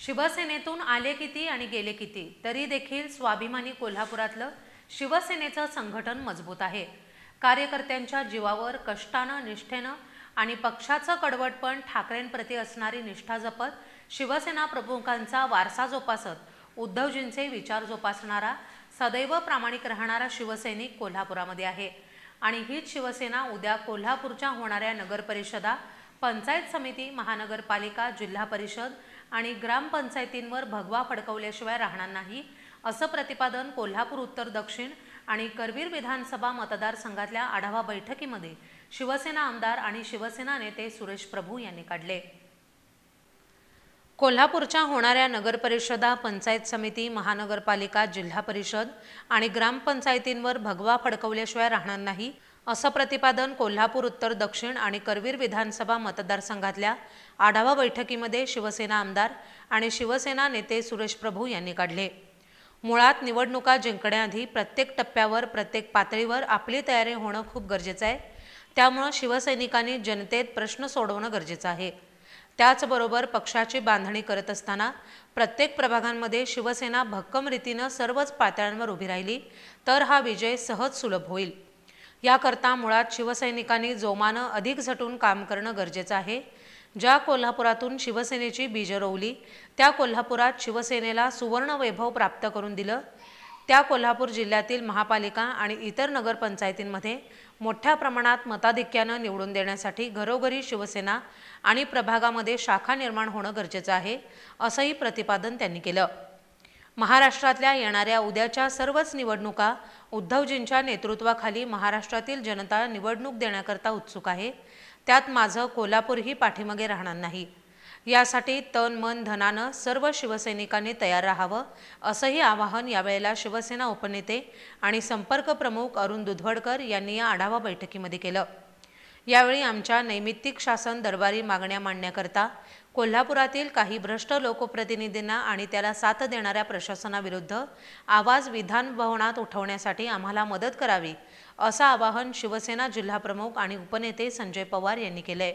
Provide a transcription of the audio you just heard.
शिवसेनेतून आले किती आणि गेले किती तरी देखील स्वाभिमानी कोल्हापुरातलं शिवसेनेचं संघटन मजबूत आहे। कार्यकर्त्यांच्या जीवावर कष्टानं निष्ठेनं आणि पक्षाचं कडवटपण ठाकरेंप्रती असणारी निष्ठा जपत शिवसेना प्रमुखांचा वारसा जोपासत उद्धवजींचे विचार जोपासणारा सदैव प्रामाणिक राहणारा शिवसैनिक कोल्हापुरामध्ये आहे। आणि हीच शिवसेना उद्या कोल्हापूरच्या होणाऱ्या नगरपरिषदा, पंचायत समिती, महानगरपालिका, जिल्हा परिषद आणि ग्रामपंचायतींवर भगवा फडकवल्याशिवाय राहणार नाही, असं प्रतिपादन कोल्हापूर उत्तर दक्षिण आणि करवीर विधानसभा मतदारसंघातल्या आढावा बैठकीमध्ये शिवसेना आमदार आणि शिवसेना नेते सुरेश प्रभू यांनी काढले। कोल्हापूरच्या होणाऱ्या नगरपरिषदा, पंचायत समिती, महानगरपालिका, जिल्हा परिषद आणि ग्रामपंचायतींवर भगवा फडकवल्याशिवाय राहणार नाही, असं प्रतिपादन कोल्हापूर उत्तर दक्षिण आणि करवीर विधानसभा मतदारसंघातल्या आढावा बैठकीमध्ये शिवसेना आमदार आणि शिवसेना नेते सुरेश प्रभू यांनी काढले। मुळात निवडणुका जिंकण्याआधी प्रत्येक टप्प्यावर, प्रत्येक पातळीवर आपली तयारी होणं खूप गरजेचं आहे। त्यामुळे शिवसैनिकांनी जनतेत प्रश्न सोडवणं गरजेचं आहे। त्याचबरोबर पक्षाची बांधणी करत असताना प्रत्येक प्रभागांमध्ये शिवसेना भक्कम रीतीनं सर्वच पातळ्यांवर उभी राहिली तर हा विजय सहज सुलभ होईल। याकरता मुळात शिवसैनिकांनी जोमानं अधिक झटून काम करणं गरजेचं आहे। ज्या कोल्हापुरातून शिवसेनेची बीज रोवली, त्या कोल्हापुरात शिवसेनेला सुवर्ण वैभव प्राप्त करून दिलं। त्या कोल्हापूर जिल्ह्यातील महापालिका आणि इतर नगरपंचायतींमध्ये मोठ्या प्रमाणात मताधिक्यानं निवडून देण्यासाठी घरोघरी शिवसेना आणि प्रभागामध्ये शाखा निर्माण होणं गरजेचं आहे, असंही प्रतिपादन त्यांनी केलं। महाराष्ट्रातल्या येणाऱ्या उद्याच्या सर्वच निवडणुका उद्धवजींच्या नेतृत्वाखाली महाराष्ट्रातील जनता निवडणूक देण्याकरता उत्सुक आहे। त्यात माझं कोल्हापूरही पाठीमागे राहणार नाही। यासाठी तन मन धनानं सर्व शिवसैनिकांनी तयार राहावं, असंही आवाहन यावेळेला शिवसेना उपनेते आणि संपर्क प्रमुख अरुण दुधवडकर यांनी या आढावा बैठकीमध्ये केलं। यावेळी आमच्या नैमित्तिक शासन दरबारी मागण्या मांडण्याकरता कोल्हापुरातील काही भ्रष्ट लोकप्रतिनिधींना आणि त्याला साथ देणाऱ्या प्रशासनाविरुद्ध आवाज विधान भवनात उठवण्यासाठी आम्हाला मदत करावी, असं आवाहन शिवसेना जिल्हा प्रमुख आणि उपनेते संजय पवार यांनी केलंय।